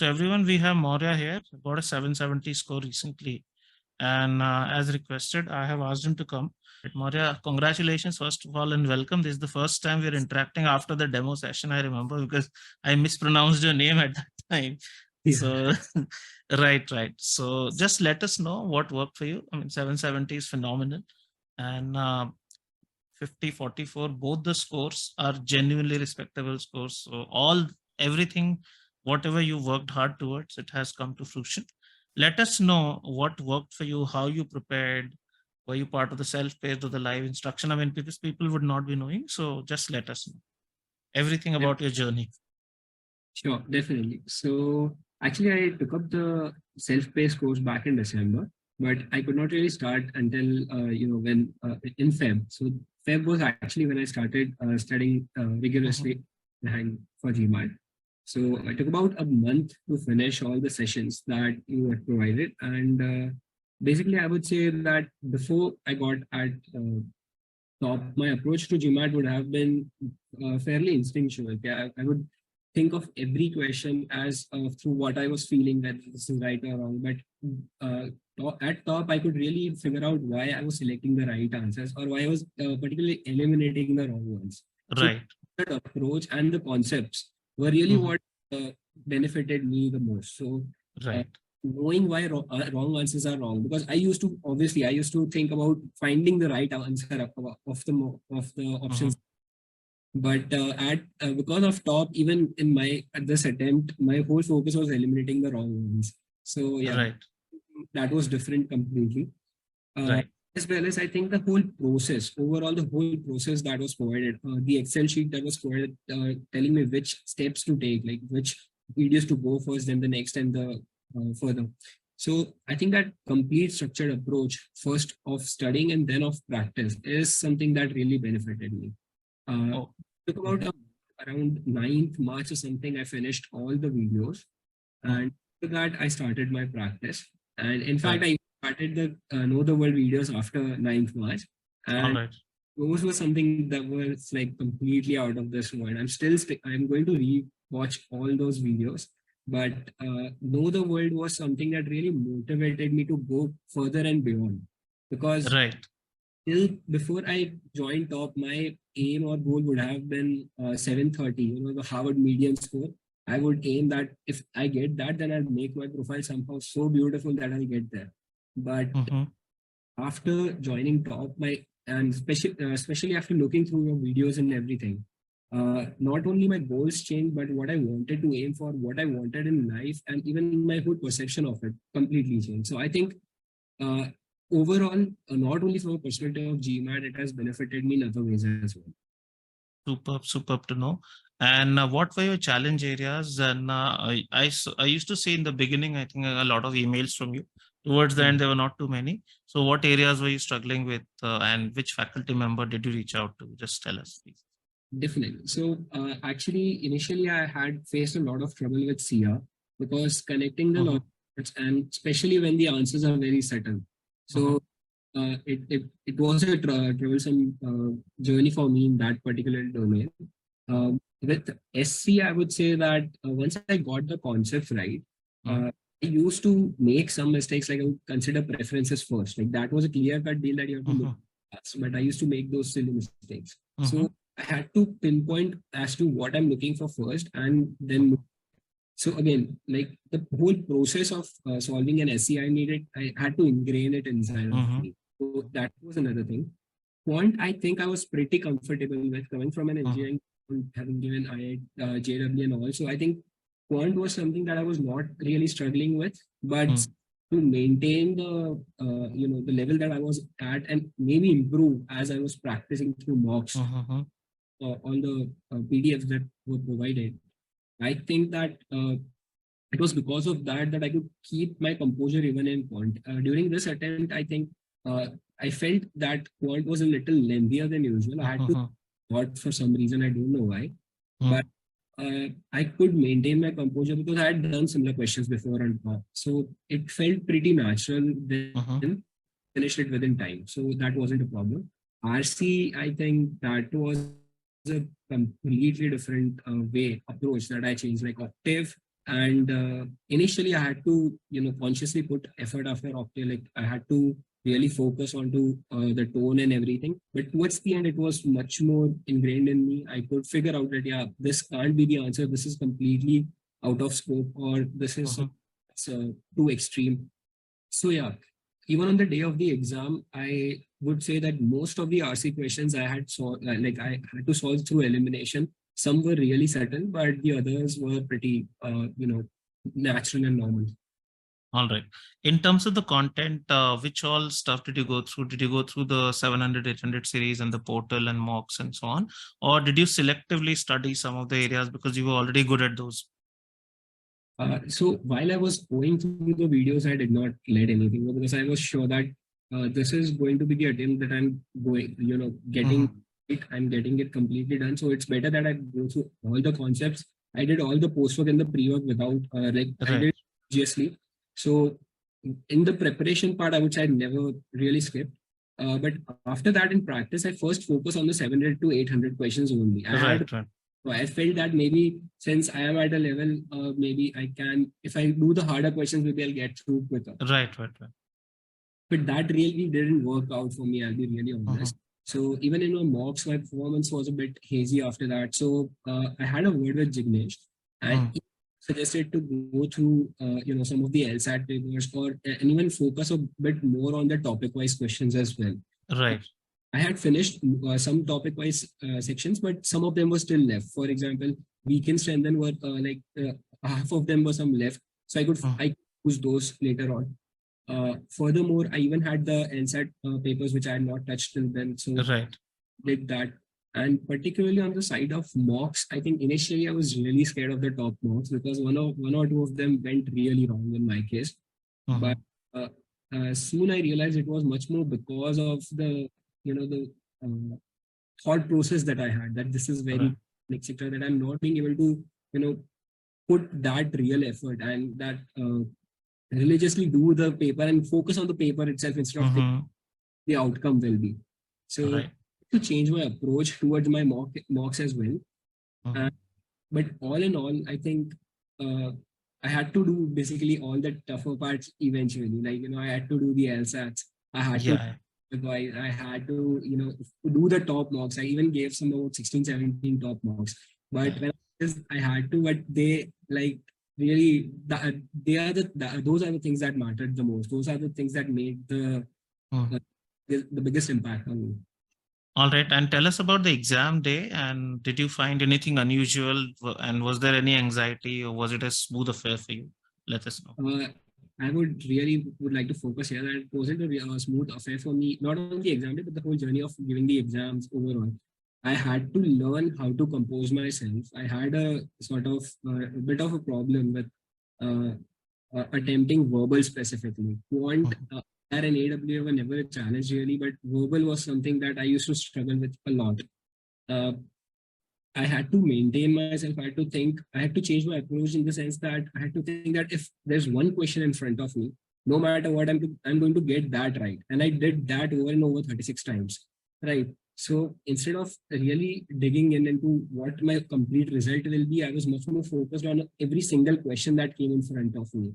So everyone, we have Maurya here, got a 770 score recently. And as requested, I have asked him to come. Maurya, congratulations, first of all, and welcome. This is the first time we're interacting after the demo session, I remember, because I mispronounced your name at that time. Yeah. So, right. So just let us know what worked for you. I mean, 770 is phenomenal. And 50, 44, both the scores are genuinely respectable scores. So everything, whatever you worked hard towards, it has come to fruition. Let us know what worked for you, how you prepared, were you part of the self-paced or the live instruction? I mean, because people would not be knowing. So just let us know everything about your journey. Sure, definitely. So actually, I took up the self-paced course back in December, but I could not really start until when in Feb. So Feb was actually when I started studying rigorously for GMAT. So I took about a month to finish all the sessions that you had provided, and basically, I would say that before I got at top, my approach to GMAT would have been fairly instinctual. I would think of every question as through what I was feeling, that this is right or wrong. But at top, I could really figure out why I was selecting the right answers or why I was particularly eliminating the wrong ones. Right. So that approach and the concepts were really what benefited me the most. So right. Knowing why wrong answers are wrong, because I used to think about finding the right answer of the options. But because of top, even in at this attempt, my whole focus was eliminating the wrong ones. So yeah, that was different completely. Right. As well as I think the whole process that was provided, the Excel sheet that was provided, telling me which steps to take, like which videos to go first, then the next, and the further. So I think that complete structured approach, first of studying and then of practice, is something that really benefited me. Took about around 9th March or something, I finished all the videos, and after that I started my practice. And in fact, I started the Know the World videos after 9th March. And those were something that was like completely out of this world. I'm going to re-watch all those videos. But Know the World was something that really motivated me to go further and beyond. Because till before I joined top, my aim or goal would have been 730, the Harvard median score. I would aim that if I get that, then I'll make my profile somehow so beautiful that I'll get there. But after joining top, especially after looking through your videos and everything, not only my goals changed, but what I wanted to aim for, what I wanted in life, and even my whole perception of it completely changed. So I think overall, not only from a perspective of GMAT, it has benefited me in other ways as well. Superb to know. And what were your challenge areas? And I used to say in the beginning, I think a lot of emails from you. Towards the end, there were not too many. So what areas were you struggling with, and which faculty member did you reach out to? Just tell us, please. Definitely. So actually, initially, I had faced a lot of trouble with CR because connecting the logics, and especially when the answers are very subtle. So it was a troublesome journey for me in that particular domain. With SC, I would say that once I got the concepts right, I used to make some mistakes, like I would consider preferences first. Like that was a clear-cut deal that you have to look at, but I used to make those silly mistakes. So I had to pinpoint as to what I'm looking for first, and then so again, like the whole process of solving an SCI I had to ingrain it inside of me. So that was another thing. Quant, I think I was pretty comfortable with, coming from an engineering, having given IIT, JW and all. So I think quant was something that I was not really struggling with, but to maintain the the level that I was at and maybe improve as I was practicing through mocks, all the PDFs that were provided. I think that it was because of that I could keep my composure even in quant. During this attempt, I think I felt that quant was a little lengthier than usual. I had to thought for some reason, I don't know why, but I could maintain my composure because I had done similar questions before and so it felt pretty natural. Then finished it within time, so that wasn't a problem. RC, I think that was a completely different approach that I changed. Like Octave, And initially I had to, consciously put effort after octave. Like I had to really focus onto the tone and everything. But towards the end, it was much more ingrained in me. I could figure out that, yeah, this can't be the answer. This is completely out of scope, or this is it's, too extreme. So yeah, even on the day of the exam, I would say that most of the RC questions I had I had to solve through elimination. Some were really subtle, but the others were pretty, natural and normal. All right. In terms of the content, which all stuff did you go through? Did you go through the 700, 800 series and the portal and mocks and so on? Or did you selectively study some of the areas because you were already good at those? So while I was going through the videos, I did not let anything go, because I was sure that this is going to be the attempt that I'm going, getting it. I'm getting it completely done. So it's better that I go through all the concepts. I did all the post-work and the pre-work without I did religiously. So in the preparation part, I would say I never really skipped. But after that, in practice, I first focus on the 700 to 800 questions only. So I felt that maybe since I am at a level, maybe I can, if I do the harder questions, maybe I'll get through quicker. Right. But that really didn't work out for me, I'll be really honest. So even in my mocks, my performance was a bit hazy after that. So I had a word with Jignesh, and he suggested to go through, some of the LSAT papers, and even focus a bit more on the topic-wise questions as well. Right. I had finished some topic-wise sections, but some of them were still left. For example, weak and strengthen were half of them were some left, so I could use those later on. Furthermore, I even had the LSAT papers which I had not touched till then, so did that. And particularly on the side of mocks, I think initially I was really scared of the top mocks, because one or two of them went really wrong in my case. But soon I realized it was much more because of the thought process that I had, that this is very etc., that I'm not being able to put that real effort and that religiously do the paper and focus on the paper itself instead of the outcome will be. So to change my approach towards my mocks as well. But all in all, I think I had to do basically all the tougher parts eventually. Like, I had to do the LSATs. I had to I had to, do the top mocks. I even gave some about 16, 17 top mocks. But when I had to, but they really, those are the things that mattered the most. Those are the things that made the biggest impact on me. All right. And tell us about the exam day. And did you find anything unusual? And was there any anxiety, or was it a smooth affair for you? Let us know. I would like to focus here that it wasn't a smooth affair for me, not only the exam day, but the whole journey of giving the exams overall. I had to learn how to compose myself. I had a sort of a bit of a problem with attempting verbal specifically. Quant and AW were never a challenge really, but verbal was something that I used to struggle with a lot. I had to maintain myself. I had to change my approach in the sense that I had to think that if there's one question in front of me, no matter what, I'm going to get that right. And I did that over and over 36 times, right? So instead of really digging into what my complete result will be, I was much more focused on every single question that came in front of me.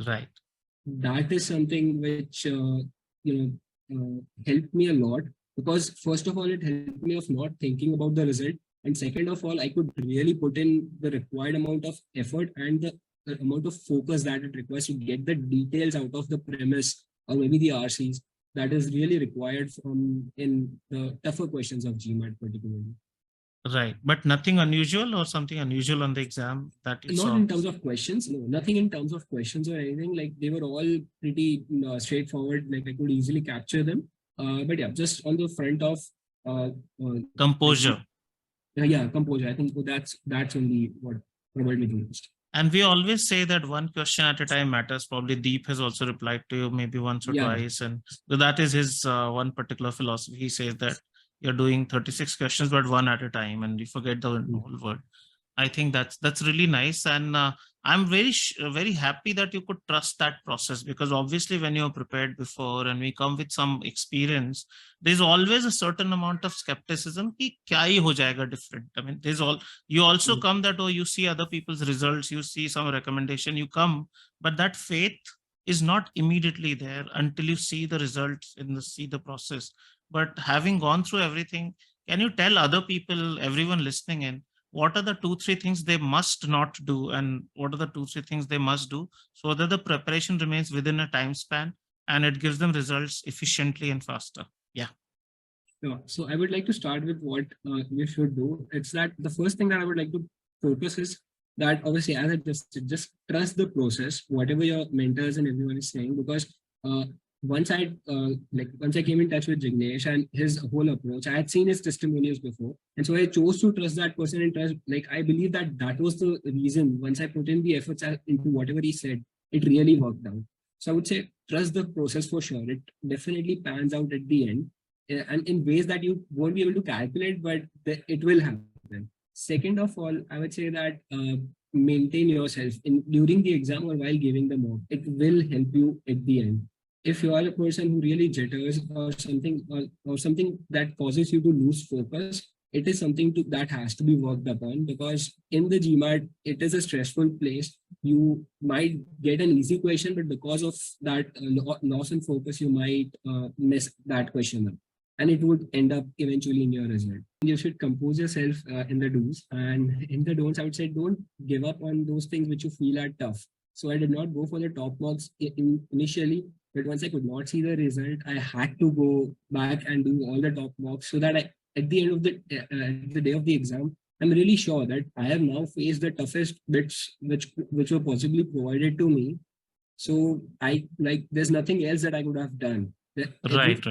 Right. That is something which, helped me a lot, because first of all, it helped me of not thinking about the result. And second of all, I could really put in the required amount of effort and the amount of focus that it requires to get the details out of the premise, or maybe the RCs, that is really required in the tougher questions of GMAT particularly. Right. But nothing unusual or something unusual on the exam that you saw? Not in terms of questions. No, nothing in terms of questions or anything. Like, they were all pretty straightforward. Like, I could easily capture them. But yeah, just on the front of composure. Composure. I think that's only what troubled me the most. And we always say that one question at a time matters. Probably Deep has also replied to you maybe once or twice. And so that is his one particular philosophy. He says that you're doing 36 questions, but one at a time, and you forget the whole word. I think that's really nice. And I'm very happy that you could trust that process, because obviously when you're prepared before and we come with some experience, there's always a certain amount of skepticism कि क्या ही हो जाएगा different. I mean, you also come that, oh, you see other people's results, you see some recommendation, you come, but that faith is not immediately there until you see the results see the process. But having gone through everything, can you tell other people, everyone listening in, what are the 2 3 things they must not do, and what are the 2 3 things they must do, so that the preparation remains within a time span and it gives them results efficiently and faster? Yeah. Sure. So I would like to start with what you should do. It's that the first thing that I would like to focus is that, obviously, as I just said, just trust the process, whatever your mentors and everyone is saying, because uh, once I came in touch with Jignesh and his whole approach, I had seen his testimonials before, and so I chose to trust that person and trust. Like, I believe that that was the reason. Once I put in the efforts into whatever he said, it really worked out. So I would say trust the process for sure. It definitely pans out at the end, and in ways that you won't be able to calculate, but it will happen. Second of all, I would say that maintain yourself during the exam or while giving the mock. It will help you at the end. If you are a person who really jitters or something that causes you to lose focus, it is something that has to be worked upon, because in the GMAT, it is a stressful place. You might get an easy question, but because of that loss in focus, you might miss that question up, and it would end up eventually in your result. You should compose yourself in the do's, and in the don'ts, I would say don't give up on those things which you feel are tough. So I did not go for the top marks initially, but once I could not see the result, I had to go back and do all the top marks, so that at the end of the day of the exam, I'm really sure that I have now faced the toughest bits which were possibly provided to me. So there's nothing else that I could have done. Right.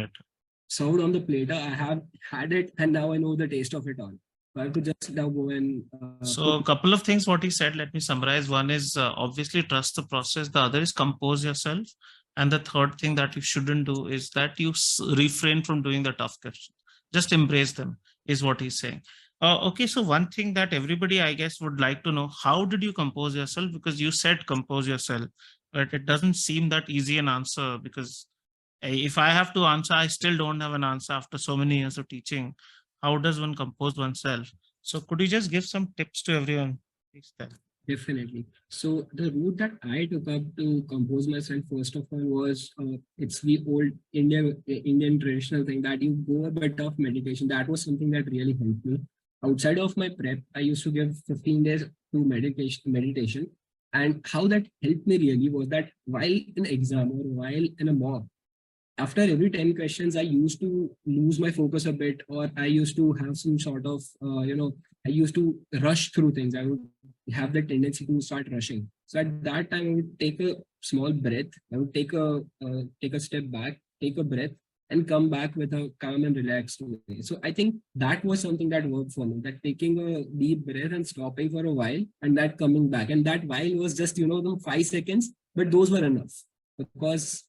Served on the platter. I have had it, and now I know the taste of it all. So I have to just now go and. So a couple of things what he said, let me summarize. One is obviously trust the process. The other is compose yourself. And the third thing that you shouldn't do is that you refrain from doing the tough questions. Just embrace them, is what he's saying. Okay, so one thing that everybody, I guess, would like to know, how did you compose yourself? Because you said compose yourself, but it doesn't seem that easy an answer, because if I have to answer, I still don't have an answer after so many years of teaching. How does one compose oneself? So could you just give some tips to everyone? Please tell. Definitely. So the route that I took up to compose myself, first of all, was it's the old Indian traditional thing that you go a bit of meditation. That was something that really helped me. Outside of my prep, I used to give 15 days to meditation. And how that helped me really was that while in exam or while in a mock, after every 10 questions, I used to lose my focus a bit, or I used to have some sort of, I used to rush through things. I would have the tendency to start rushing. So at that time, I would take a small breath. I would take a step back, take a breath, and come back with a calm and relaxed way. So I think that was something that worked for me, that taking a deep breath and stopping for a while and that coming back. And that while was just, the 5 seconds, but those were enough, because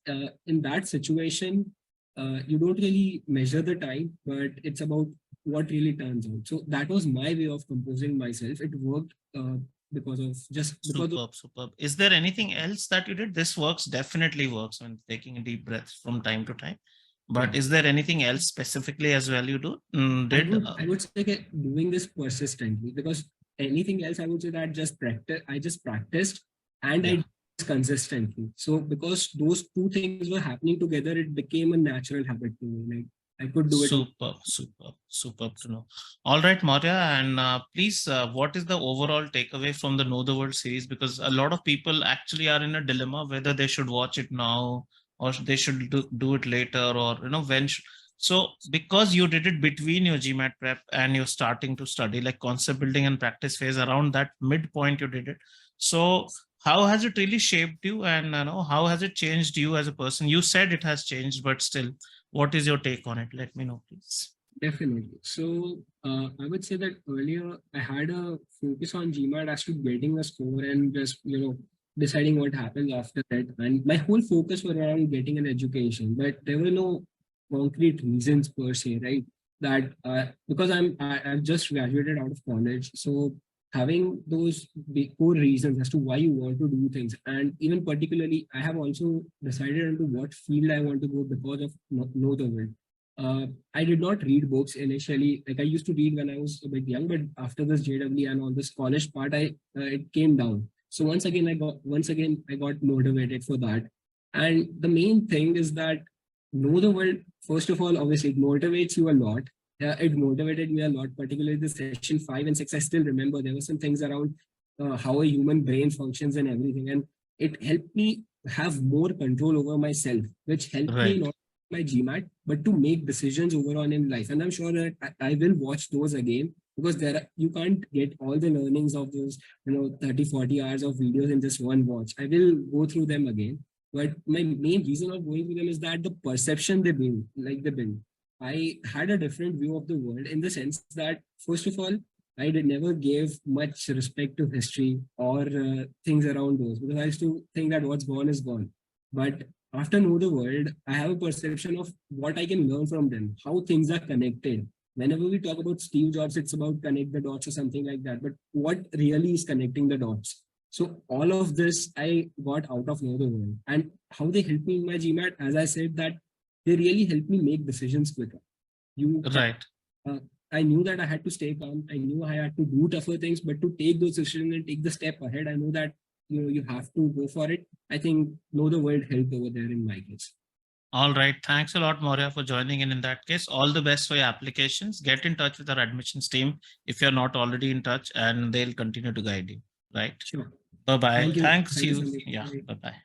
in that situation, you don't really measure the time, but it's about what really turns out. So that was my way of composing myself. It worked because superb. Is there anything else that you did? This definitely works when taking a deep breath from time to time. But is there anything else specifically as well you do? I would say doing this persistently, because anything else I would say that I just practiced and I consistently. So because those two things were happening together, it became a natural habit to me. Like I could do it. Superb to know. All right, Maurya, and please, what is the overall takeaway from the Know the World series? Because a lot of people actually are in a dilemma whether they should watch it now or they should do it later, or when. So because you did it between your GMAT prep and you're starting to study, like concept building and practice phase, around that midpoint you did it. So how has it really shaped you, and how has it changed you as a person? You said it has changed, but still, what is your take on it? Let me know, please. Definitely. So I would say that earlier I had a focus on GMAT as to getting a score and just deciding what happens after that. And my whole focus was around getting an education, but there were no concrete reasons per se, right? That because I've just graduated out of college, so having those big core reasons as to why you want to do things. And even particularly, I have also decided into what field I want to go because of know the world. I did not read books initially. Like I used to read when I was a bit young, but after this JW and all this college part, it came down. So once again I got motivated for that. And the main thing is that know the world. First of all, obviously, it motivates you a lot. It motivated me a lot, particularly the session 5 and 6. I still remember there were some things around how a human brain functions and everything, and it helped me have more control over myself, which helped me Right. not my GMAT, but to make decisions overall in life. And I'm sure that I will watch those again because you can't get all the learnings of those 30-40 hours of videos in just one watch. I will go through them again. But my main reason of going through them is that the perception they build, I had a different view of the world in the sense that, first of all, I did never gave much respect to history or things around those because I used to think that what's gone is gone. But after know the world, I have a perception of what I can learn from them, how things are connected. Whenever we talk about Steve Jobs, it's about connect the dots or something like that. But what really is connecting the dots? So all of this I got out of know the world, and how they helped me in my GMAT, as I said, that they really helped me make decisions quicker. Right. I knew that I had to stay calm. I knew I had to do tougher things, but to take those decisions and take the step ahead, I know that you have to go for it. I think know the world helped over there in my case. All right. Thanks a lot, Maurya, for joining in that case. All the best for your applications. Get in touch with our admissions team if you're not already in touch, and they'll continue to guide you. Right. Sure. Bye-bye. Thank you. Thanks Thank you, you. Sandeep. Yeah. Bye. Bye-bye.